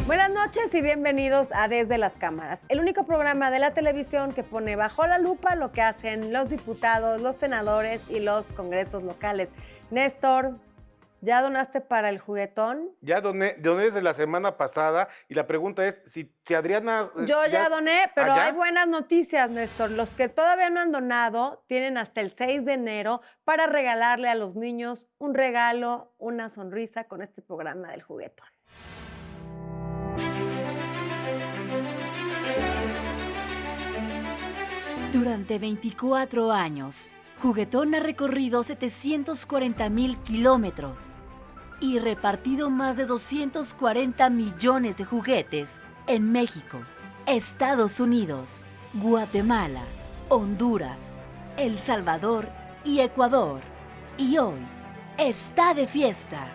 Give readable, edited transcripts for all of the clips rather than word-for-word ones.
Buenas noches y bienvenidos a Desde las Cámaras, el único programa de la televisión que pone bajo la lupa lo que hacen los diputados, los senadores y los congresos locales. Néstor, ¿ya donaste para el juguetón? Ya doné desde la semana pasada y la pregunta es si Adriana... Yo ya doné, pero ¿Ah, ya? hay buenas noticias, Néstor. Los que todavía no han donado tienen hasta el 6 de enero para regalarle a los niños un regalo, una sonrisa con este programa del juguetón. Durante 24 años, Juguetón ha recorrido 740,000 kilómetros y repartido más de 240 millones de juguetes en México, Estados Unidos, Guatemala, Honduras, El Salvador y Ecuador. Y hoy está de fiesta.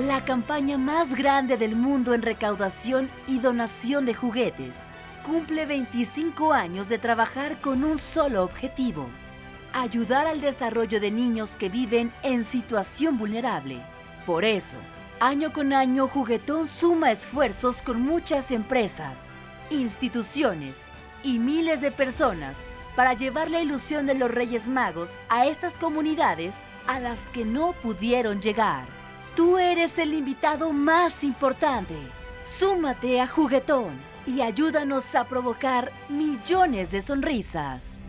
La campaña más grande del mundo en recaudación y donación de juguetes cumple 25 años de trabajar con un solo objetivo: ayudar al desarrollo de niños que viven en situación vulnerable. Por eso, año con año, Juguetón suma esfuerzos con muchas empresas, instituciones y miles de personas para llevar la ilusión de los Reyes Magos a esas comunidades a las que no pudieron llegar. Tú eres el invitado más importante. Súmate a Juguetón y ayúdanos a provocar millones de sonrisas.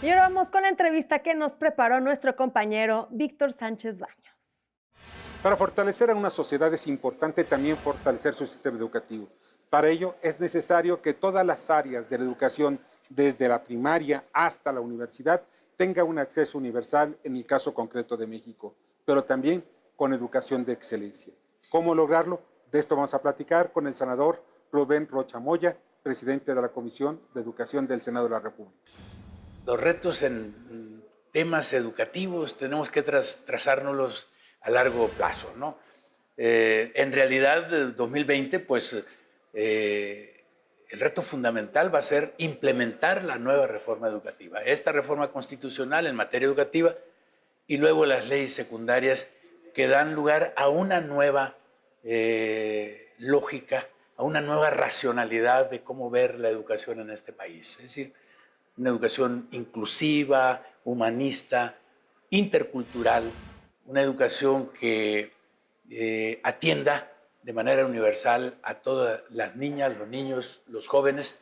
Y ahora vamos con la entrevista que nos preparó nuestro compañero Víctor Sánchez Baños. Para fortalecer a una sociedad es importante también fortalecer su sistema educativo. Para ello es necesario que todas las áreas de la educación, desde la primaria hasta la universidad, tengan un acceso universal en el caso concreto de México, pero también con educación de excelencia. ¿Cómo lograrlo? De esto vamos a platicar con el senador Rubén Rocha Moya, presidente de la Comisión de Educación del Senado de la República. Los retos en temas educativos tenemos que trazárnoslos a largo plazo, ¿no? En realidad, el 2020, pues, el reto fundamental va a ser implementar la nueva reforma educativa, esta reforma constitucional en materia educativa y luego las leyes secundarias que dan lugar a una nueva lógica, a una nueva racionalidad de cómo ver la educación en este país. Es decir, una educación inclusiva, humanista, intercultural, una educación que atienda de manera universal a todas las niñas, los niños, los jóvenes.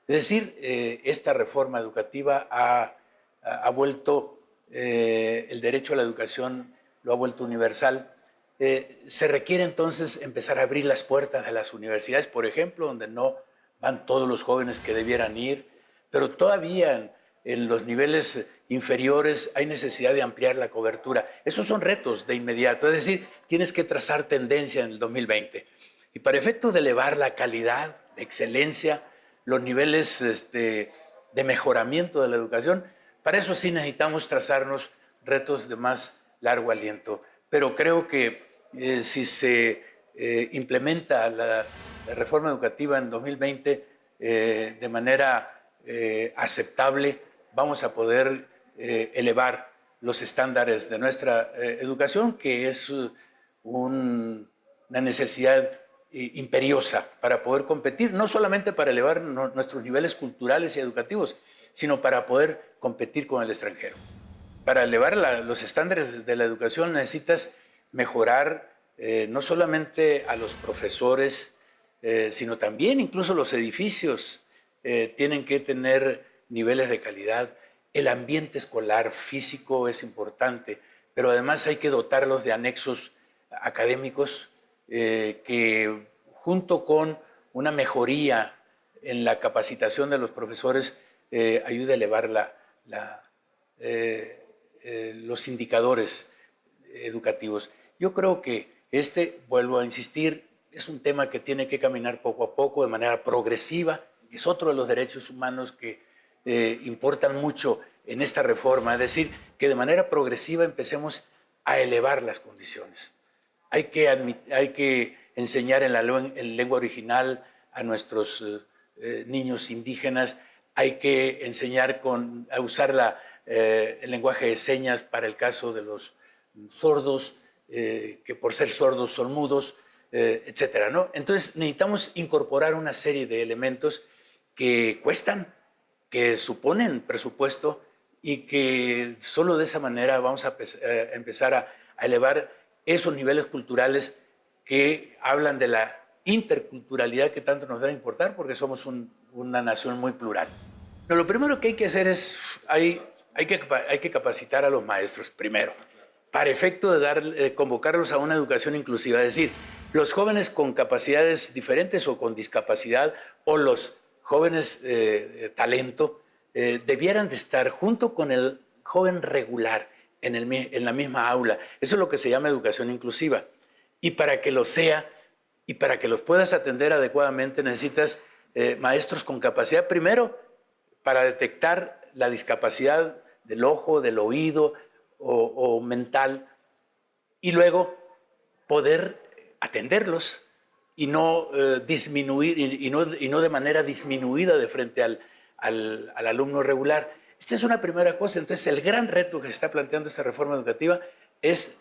Es decir, esta reforma educativa ha vuelto el derecho a la educación, lo ha vuelto universal. Se requiere entonces empezar a abrir las puertas de las universidades, por ejemplo, donde no van todos los jóvenes que debieran ir, pero todavía en los niveles inferiores hay necesidad de ampliar la cobertura. Esos son retos de inmediato, es decir, tienes que trazar tendencia en el 2020. Y para efectos de elevar la calidad, la excelencia, los niveles de mejoramiento de la educación, para eso sí necesitamos trazarnos retos de más largo aliento. Pero creo que si se implementa la reforma educativa en 2020 de manera aceptable, vamos a poder elevar los estándares de nuestra educación, que es una necesidad imperiosa para poder competir, no solamente para elevar nuestros niveles culturales y educativos, sino para poder competir con el extranjero. Para elevar los estándares de la educación necesitas mejorar no solamente a los profesores, sino también incluso los edificios tienen que tener niveles de calidad. El ambiente escolar físico es importante, pero además hay que dotarlos de anexos académicos que junto con una mejoría en la capacitación de los profesores ayude a elevar los indicadores educativos. Yo creo que vuelvo a insistir, es un tema que tiene que caminar poco a poco, de manera progresiva. Es otro de los derechos humanos que importan mucho en esta reforma, es decir, que de manera progresiva empecemos a elevar las condiciones. Hay que enseñar en lengua original a nuestros niños indígenas, hay que enseñar a usar el lenguaje de señas para el caso de los sordos, que por ser sordos son mudos, etcétera, ¿no? Entonces necesitamos incorporar una serie de elementos que cuestan, que suponen presupuesto y que solo de esa manera vamos a empezar a elevar esos niveles culturales que hablan de la interculturalidad que tanto nos debe importar porque somos una nación muy plural. Pero lo primero que hay que hacer es, hay que capacitar a los maestros primero, para efecto de convocarlos a una educación inclusiva, es decir, los jóvenes con capacidades diferentes o con discapacidad o los jóvenes talento debieran de estar junto con el joven regular en la misma aula. Eso es lo que se llama educación inclusiva. Y para que lo sea y para que los puedas atender adecuadamente necesitas maestros con capacidad, primero, para detectar la discapacidad del ojo, del oído o mental, y luego poder atenderlos y no disminuir y no de manera disminuida de frente al alumno regular. Esta es una primera cosa. Entonces, el gran reto que se está planteando esta reforma educativa es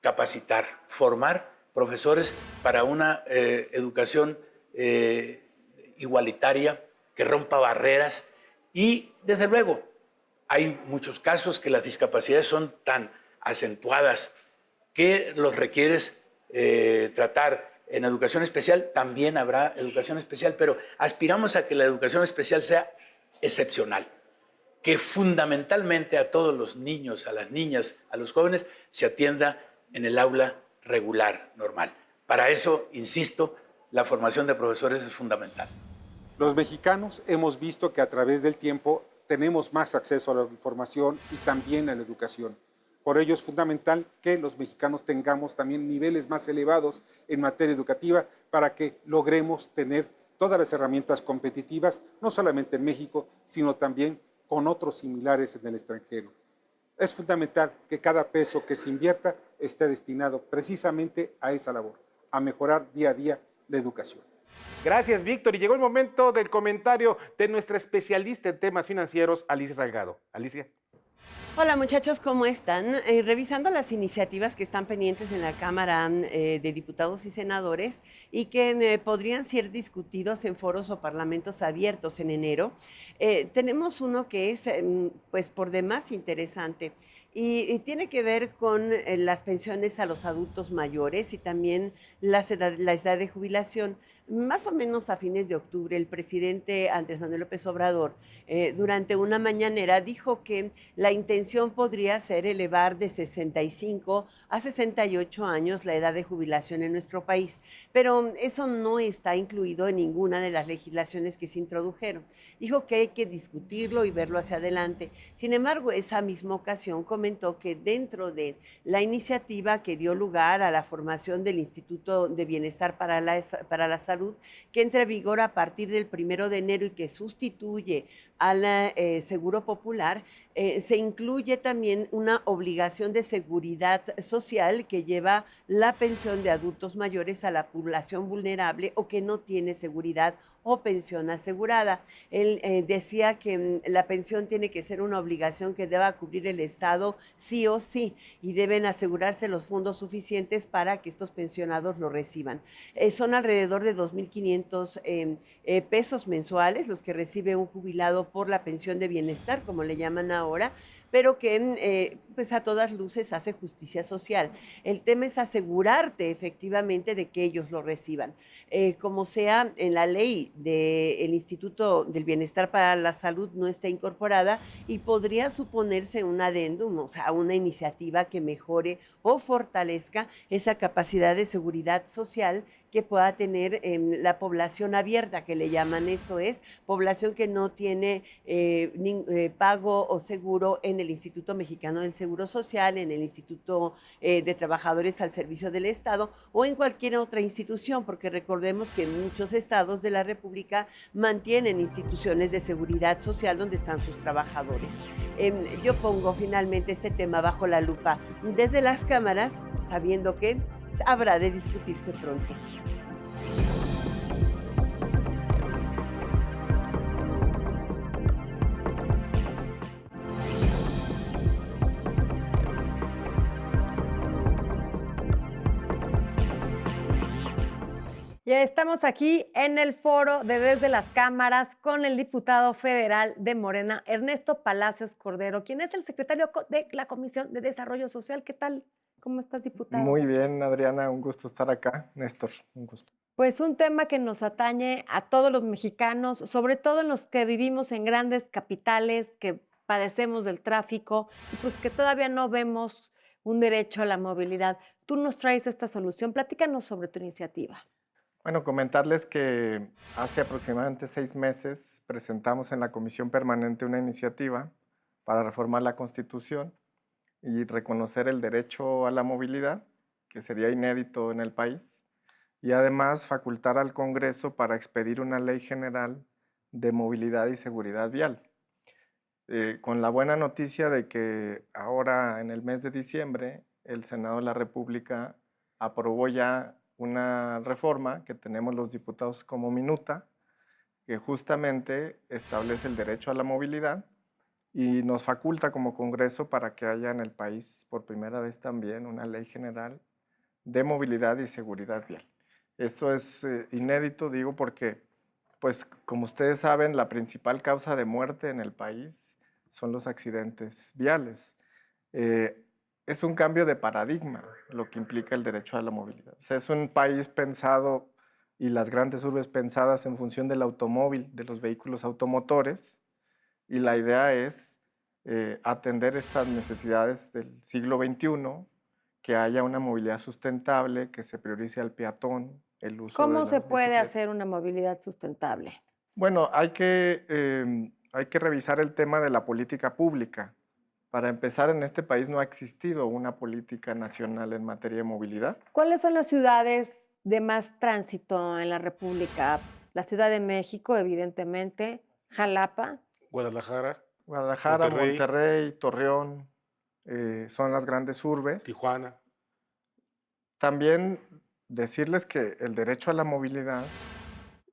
capacitar, formar profesores para una educación igualitaria, que rompa barreras. Y, desde luego, hay muchos casos que las discapacidades son tan acentuadas que los requieres tratar en educación especial. También habrá educación especial, pero aspiramos a que la educación especial sea excepcional, que fundamentalmente a todos los niños, a las niñas, a los jóvenes, se atienda en el aula regular, normal. Para eso, insisto, la formación de profesores es fundamental. Los mexicanos hemos visto que a través del tiempo tenemos más acceso a la información y también a la educación. Por ello es fundamental que los mexicanos tengamos también niveles más elevados en materia educativa para que logremos tener todas las herramientas competitivas, no solamente en México, sino también con otros similares en el extranjero. Es fundamental que cada peso que se invierta esté destinado precisamente a esa labor, a mejorar día a día la educación. Gracias, Víctor. Y llegó el momento del comentario de nuestra especialista en temas financieros, Alicia Salgado. Alicia. Hola muchachos, ¿cómo están? Revisando las iniciativas que están pendientes en la Cámara de Diputados y Senadores y que podrían ser discutidos en foros o parlamentos abiertos en enero, tenemos uno que es pues por demás interesante y tiene que ver con las pensiones a los adultos mayores y también la edad de jubilación. Más o menos a fines de octubre, el presidente Andrés Manuel López Obrador, durante una mañanera, dijo que la intención podría ser elevar de 65 a 68 años la edad de jubilación en nuestro país, pero eso no está incluido en ninguna de las legislaciones que se introdujeron. Dijo que hay que discutirlo y verlo hacia adelante. Sin embargo, esa misma ocasión comentó que dentro de la iniciativa que dio lugar a la formación del Instituto de Bienestar para la Salud, que entra en vigor a partir del 1 de enero y que sustituye al Seguro Popular, se incluye también una obligación de seguridad social que lleva la pensión de adultos mayores a la población vulnerable o que no tiene seguridad o pensión asegurada. Él decía que la pensión tiene que ser una obligación que deba cubrir el Estado sí o sí y deben asegurarse los fondos suficientes para que estos pensionados lo reciban. Son alrededor de 2.500 pesos mensuales los que recibe un jubilado por la pensión de bienestar, como le llaman ahora, pero que pues a todas luces hace justicia social. El tema es asegurarte efectivamente de que ellos lo reciban. Como sea, en la ley del Instituto del Bienestar para la Salud no está incorporada y podría suponerse un adendum, o sea, una iniciativa que mejore o fortalezca esa capacidad de seguridad social que pueda tener la población abierta, que le llaman. Esto es, población que no tiene pago o seguro en el Instituto Mexicano del Seguro Social, en el Instituto de Trabajadores al Servicio del Estado o en cualquier otra institución, porque recordemos que muchos estados de la República mantienen instituciones de seguridad social donde están sus trabajadores. Yo pongo finalmente este tema bajo la lupa desde las cámaras, sabiendo que habrá de discutirse pronto. Y estamos aquí en el foro de Desde las Cámaras con el diputado federal de Morena, Ernesto Palacios Cordero, quien es el secretario de la Comisión de Desarrollo Social. ¿Qué tal? ¿Cómo estás, diputado? Muy bien, Adriana, un gusto estar acá. Néstor, un gusto. Pues un tema que nos atañe a todos los mexicanos, sobre todo en los que vivimos en grandes capitales, que padecemos del tráfico y pues que todavía no vemos un derecho a la movilidad. Tú nos traes esta solución. Platícanos sobre tu iniciativa. Bueno, comentarles que hace aproximadamente 6 meses presentamos en la Comisión Permanente una iniciativa para reformar la Constitución y reconocer el derecho a la movilidad, que sería inédito en el país, y además facultar al Congreso para expedir una ley general de movilidad y seguridad vial. Con la buena noticia de que ahora en el mes de diciembre el Senado de la República aprobó ya una reforma que tenemos los diputados como minuta, que justamente establece el derecho a la movilidad y nos faculta como Congreso para que haya en el país por primera vez también una ley general de movilidad y seguridad vial. Esto es inédito, digo, porque, pues, como ustedes saben, la principal causa de muerte en el país son los accidentes viales. Es un cambio de paradigma lo que implica el derecho a la movilidad. O sea, es un país pensado y las grandes urbes pensadas en función del automóvil, de los vehículos automotores, y la idea es atender estas necesidades del siglo XXI, que haya una movilidad sustentable, que se priorice al peatón, el uso de ¿Cómo las se puede bicicletas. hacer una movilidad sustentable? Bueno, hay que revisar el tema de la política pública. Para empezar, en este país no ha existido una política nacional en materia de movilidad. ¿Cuáles son las ciudades de más tránsito en la República? La Ciudad de México, evidentemente, Jalapa. Guadalajara, Guadalajara, Monterrey. Monterrey, Torreón, son las grandes urbes. Tijuana. También decirles que el derecho a la movilidad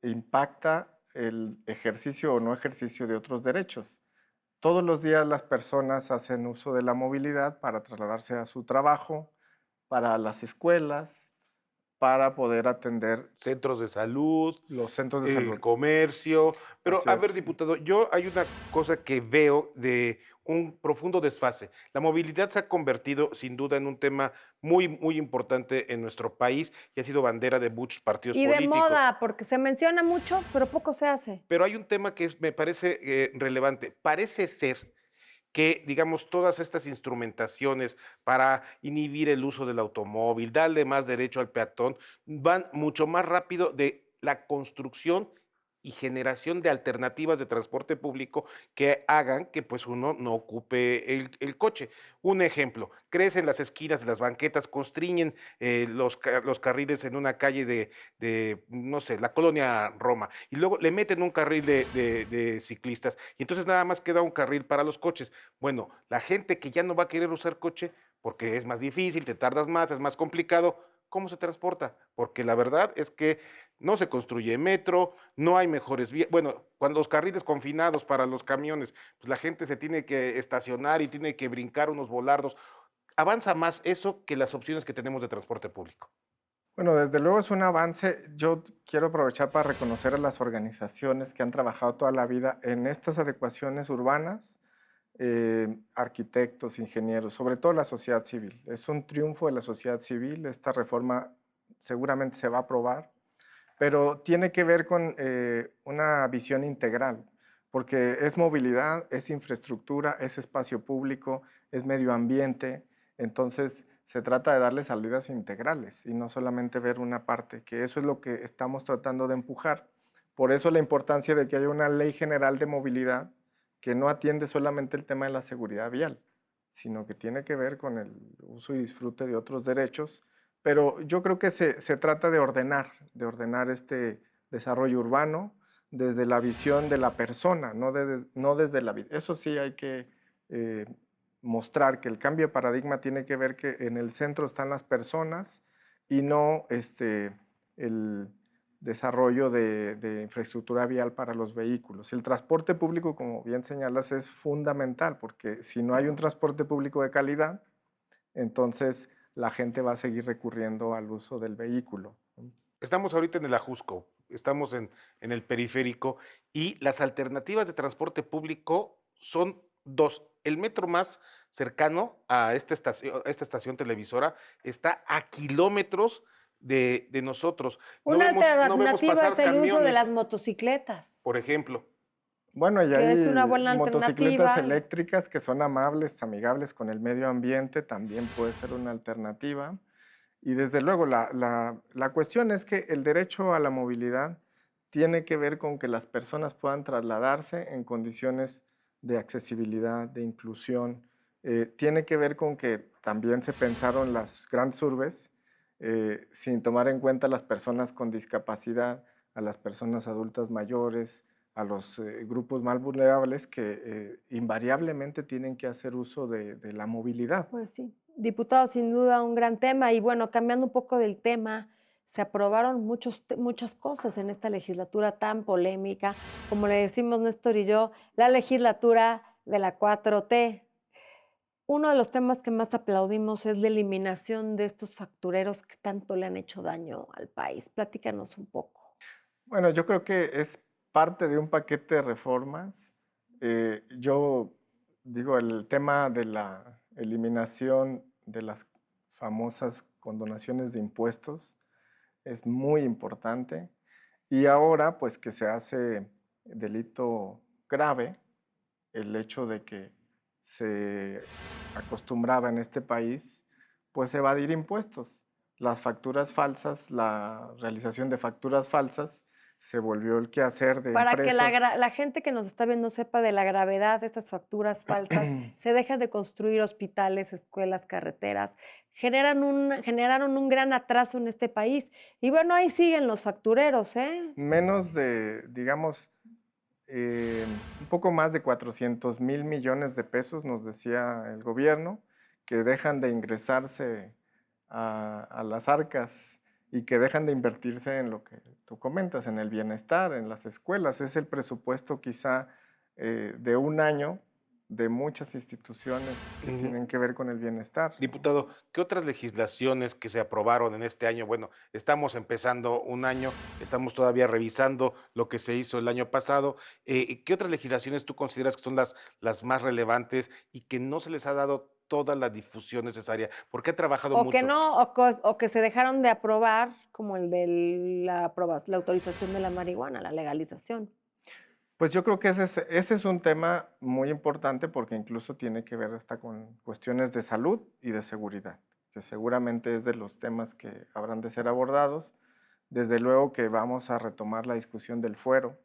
impacta el ejercicio o no ejercicio de otros derechos. Todos los días las personas hacen uso de la movilidad para trasladarse a su trabajo, para las escuelas, para poder atender Centros de salud, los centros de el salud. comercio. Pero, Así a ver, es. diputado, hay una cosa que veo de un profundo desfase. La movilidad se ha convertido, sin duda, en un tema muy, muy importante en nuestro país y ha sido bandera de muchos partidos Y de políticos. moda, porque se menciona mucho, pero poco se hace. Pero hay un tema que me parece relevante. Parece ser que, digamos, todas estas instrumentaciones para inhibir el uso del automóvil, darle más derecho al peatón, van mucho más rápido de la construcción y generación de alternativas de transporte público que hagan que pues uno no ocupe el coche. Un ejemplo, crecen las esquinas de las banquetas, constriñen los carriles en una calle no sé, la colonia Roma, y luego le meten un carril de ciclistas, y entonces nada más queda un carril para los coches. Bueno, la gente que ya no va a querer usar coche porque es más difícil, te tardas más, es más complicado, ¿cómo se transporta? Porque la verdad es que no se construye metro, no hay mejores vías. Bueno, cuando los carriles confinados para los camiones, pues la gente se tiene que estacionar y tiene que brincar unos volardos. Avanza más eso que las opciones que tenemos de transporte público. Bueno, desde luego es un avance. Yo quiero aprovechar para reconocer a las organizaciones que han trabajado toda la vida en estas adecuaciones urbanas, arquitectos, ingenieros, sobre todo la sociedad civil. Es un triunfo de la sociedad civil. Esta reforma seguramente se va a aprobar, pero tiene que ver con una visión integral, porque es movilidad, es infraestructura, es espacio público, es medio ambiente. Entonces, se trata de darle salidas integrales y no solamente ver una parte, que eso es lo que estamos tratando de empujar. Por eso la importancia de que haya una ley general de movilidad que no atiende solamente el tema de la seguridad vial, sino que tiene que ver con el uso y disfrute de otros derechos. Pero yo creo que se trata de ordenar este desarrollo urbano desde la visión de la persona, no desde la vida. Eso sí hay que mostrar que el cambio de paradigma tiene que ver que en el centro están las personas y no el desarrollo de infraestructura vial para los vehículos. El transporte público, como bien señalas, es fundamental porque si no hay un transporte público de calidad, entonces la gente va a seguir recurriendo al uso del vehículo. Estamos ahorita en el Ajusco, estamos en el periférico y las alternativas de transporte público son dos. El metro más cercano a esta estación televisora está a kilómetros de nosotros. Una No vemos alternativa pasar es el uso de las camiones, motocicletas, por ejemplo. Bueno, y que es una hay buena motocicletas alternativa. eléctricas que son amables, amigables con el medio ambiente, también puede ser una alternativa. Y desde luego, la cuestión es que el derecho a la movilidad tiene que ver con que las personas puedan trasladarse en condiciones de accesibilidad, de inclusión. Tiene que ver con que también se pensaron las grandes urbes sin tomar en cuenta a las personas con discapacidad, a las personas adultas mayores, a los grupos más vulnerables que invariablemente tienen que hacer uso de la movilidad. Pues sí, diputado, sin duda un gran tema. Y bueno, cambiando un poco del tema, se aprobaron muchas cosas en esta legislatura tan polémica, como le decimos Néstor y yo, la legislatura de la 4T. Uno de los temas que más aplaudimos es la eliminación de estos factureros que tanto le han hecho daño al país. Platícanos un poco. Bueno, yo creo que es parte de un paquete de reformas. Yo digo, el tema de la eliminación de las famosas condonaciones de impuestos es muy importante. Y ahora, pues que se hace delito grave, el hecho de que se acostumbraba en este país, pues evadir impuestos. Las facturas falsas, la realización de facturas falsas, se volvió el quehacer de Para que empresas. la gente que nos está viendo sepa de la gravedad de estas facturas falsas, se dejan de construir hospitales, escuelas, carreteras, generaron un gran atraso en este país. Y bueno, ahí siguen los factureros, ¿eh? Menos de, digamos, un poco más de 400,000 millones de pesos, nos decía el gobierno, que dejan de ingresarse a las arcas y que dejan de invertirse en lo que tú comentas, en el bienestar, en las escuelas. Es el presupuesto quizá de un año de muchas instituciones que tienen que ver con el bienestar. Diputado, ¿qué otras legislaciones que se aprobaron en este año? Bueno, estamos empezando un año, estamos todavía revisando lo que se hizo el año pasado. ¿Qué otras legislaciones tú consideras que son las más relevantes y que no se les ha dado toda la difusión necesaria? Porque ha trabajado O que mucho. no, o que se dejaron de aprobar, como el de la autorización de la marihuana, la legalización. Pues yo creo que ese es un tema muy importante porque incluso tiene que ver hasta con cuestiones de salud y de seguridad, que seguramente es de los temas que habrán de ser abordados. Desde luego que vamos a retomar la discusión del fuero,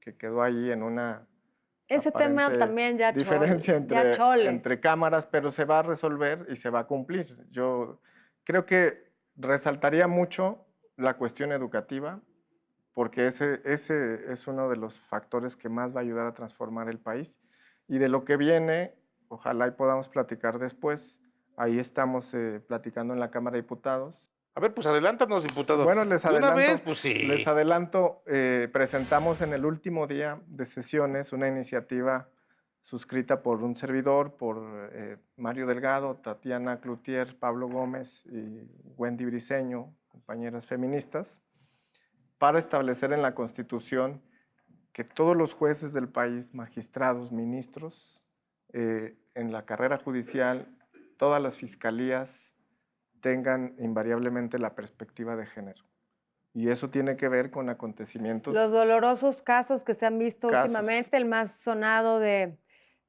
que quedó ahí en una Ese tema aparente también ya diferencia ya chole. entre cámaras, pero se va a resolver y se va a cumplir. Yo creo que resaltaría mucho la cuestión educativa, porque ese es uno de los factores que más va a ayudar a transformar el país. Y de lo que viene, ojalá y podamos platicar después. Ahí estamos platicando en la Cámara de Diputados. A ver, pues adelántanos, diputado. Bueno, les De una adelanto, vez, pues sí. les adelanto, presentamos en el último día de sesiones una iniciativa suscrita por un servidor, por Mario Delgado, Tatiana Cloutier, Pablo Gómez y Wendy Briceño, compañeras feministas, para establecer en la Constitución que todos los jueces del país, magistrados, ministros, en la carrera judicial, todas las fiscalías tengan invariablemente la perspectiva de género. Y eso tiene que ver con acontecimientos. Los dolorosos casos que se han visto Casos. últimamente, el más sonado de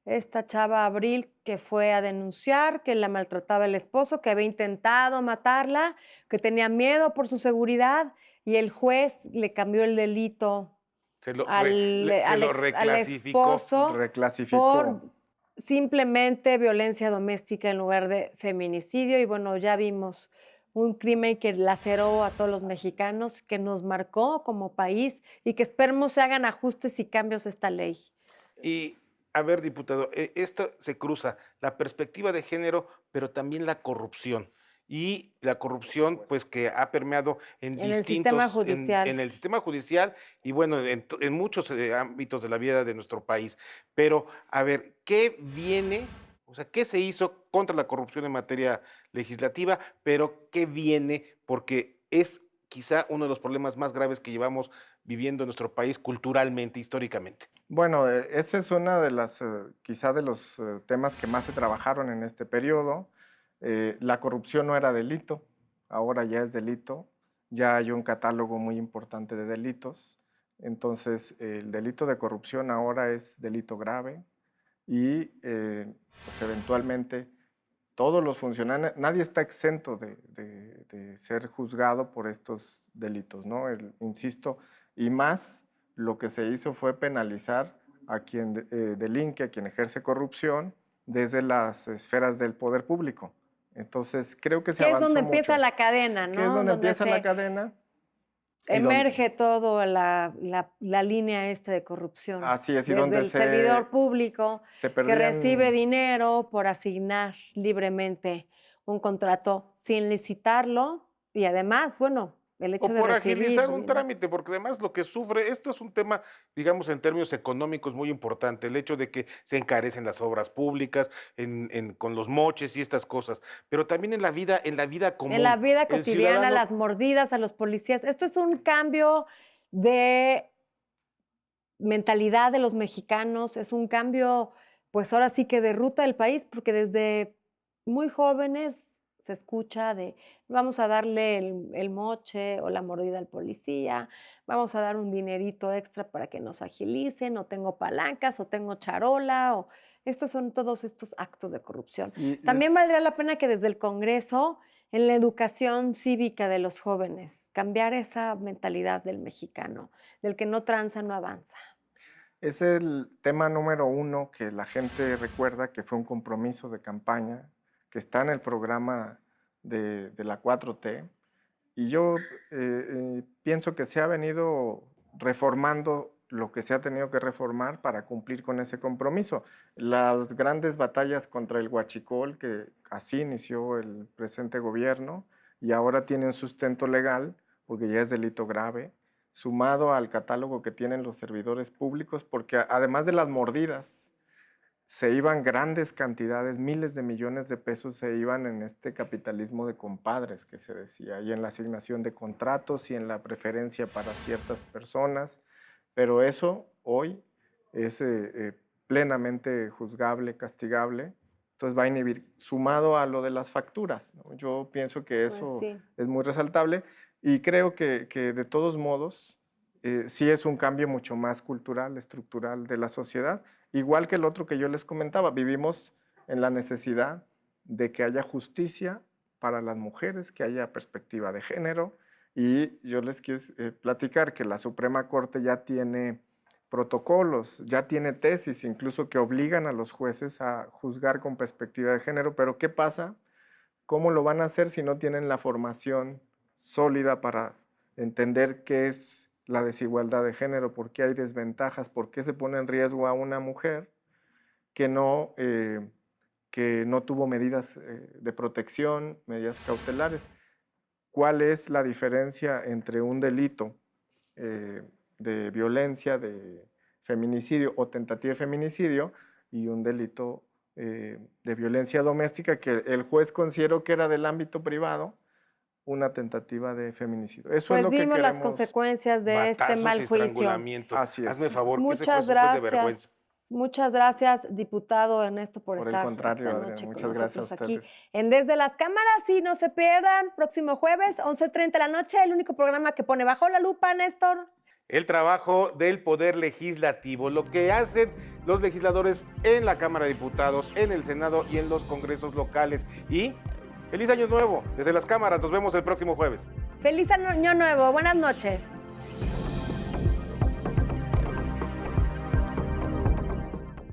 esta chava Abril que fue a denunciar que la maltrataba el esposo, que había intentado matarla, que tenía miedo por su seguridad y el juez le cambió el delito Se lo al reclasificó. esposo Reclasificó. por simplemente violencia doméstica en lugar de feminicidio. Y bueno, ya vimos un crimen que laceró a todos los mexicanos, que nos marcó como país y que esperemos se hagan ajustes y cambios a esta ley. Y, a ver, diputado, esto se cruza la perspectiva de género, pero también la corrupción. Y la corrupción, pues, que ha permeado en En el distintos... sistema judicial. En el sistema judicial y, bueno, en muchos ámbitos de la vida de nuestro país. Pero, a ver, ¿qué viene? O sea, ¿qué se hizo contra la corrupción en materia legislativa? Pero, ¿qué viene? Porque es quizá uno de los problemas más graves que llevamos viviendo en nuestro país culturalmente, históricamente. Bueno, ese es una de las, quizá de los temas que más se trabajaron en este periodo. La corrupción no era delito, ahora ya es delito, ya hay un catálogo muy importante de delitos, entonces el delito de corrupción ahora es delito grave y pues eventualmente todos los funcionarios, nadie está exento de ser juzgado por estos delitos, ¿no? Insisto, y más lo que se hizo fue penalizar a quien delinque, a quien ejerce corrupción desde las esferas del poder público. Entonces, creo que se avanzó Que es donde empieza mucho. la cadena, ¿no? Que es donde empieza la cadena. y donde- Emerge todo la línea esta de corrupción. Así es, y desde donde el servidor público se que perdían- recibe dinero por asignar libremente un contrato sin licitarlo y además, bueno, el hecho O de por recibir agilizar un dinero. trámite, porque además lo que sufre, esto es un tema, digamos, en términos económicos muy importante, el hecho de que se encarecen las obras públicas, con los moches y estas cosas, pero también en la vida común. En la vida El cotidiana, ciudadano- las mordidas a los policías. Esto es un cambio de mentalidad de los mexicanos, es un cambio, pues ahora sí que de ruta del país, porque desde muy jóvenes se escucha de vamos a darle el moche o la mordida al policía, vamos a dar un dinerito extra para que nos agilicen, o tengo palancas, o tengo charola, o estos son todos estos actos de corrupción. y También es- valdría la pena que desde el Congreso, en la educación cívica de los jóvenes, cambiar esa mentalidad del mexicano, del que no tranza, no avanza. Es el tema número 1 que la gente recuerda que fue un compromiso de campaña, que está en el programa de la 4T. Y yo pienso que se ha venido reformando lo que se ha tenido que reformar para cumplir con ese compromiso. Las grandes batallas contra el huachicol, que así inició el presente gobierno, y ahora tienen sustento legal, porque ya es delito grave, sumado al catálogo que tienen los servidores públicos, porque además de las mordidas, se iban grandes cantidades, miles de millones de pesos se iban en este capitalismo de compadres que se decía, y en la asignación de contratos y en la preferencia para ciertas personas, pero eso hoy es plenamente juzgable, castigable, entonces va a inhibir, sumado a lo de las facturas, ¿no? Yo pienso que Pues eso sí. es muy resaltable. Y creo que de todos modos, sí es un cambio mucho más cultural, estructural de la sociedad. Igual que el otro que yo les comentaba, vivimos en la necesidad de que haya justicia para las mujeres, que haya perspectiva de género. Y yo les quiero platicar que la Suprema Corte ya tiene protocolos, ya tiene tesis, incluso que obligan a los jueces a juzgar con perspectiva de género. Pero ¿qué pasa? ¿Cómo lo van a hacer si no tienen la formación sólida para entender qué es la desigualdad de género, por qué hay desventajas, por qué se pone en riesgo a una mujer que no tuvo medidas de protección, medidas cautelares? ¿Cuál es la diferencia entre un delito de violencia, de feminicidio o tentativa de feminicidio y un delito de violencia doméstica que el juez consideró que era del ámbito privado, una tentativa de feminicidio? Eso Pues es lo que vimos las queremos. consecuencias de este Batazos y mal juicio. estrangulamiento. Así es. Hazme favor, que ese Muchas juez es un juez de vergüenza. gracias. Muchas gracias, diputado Ernesto, por Por el estar contrario, esta Adrián, noche con muchas gracias nosotros a aquí ustedes. en Desde las Cámaras. Y no se pierdan, próximo jueves, 11:30 de la noche, el único programa que pone bajo la lupa, Néstor. El trabajo del Poder Legislativo, lo que hacen los legisladores en la Cámara de Diputados, en el Senado y en los congresos locales. Y feliz año nuevo desde las cámaras. Nos vemos el próximo jueves. Feliz año nuevo, buenas noches.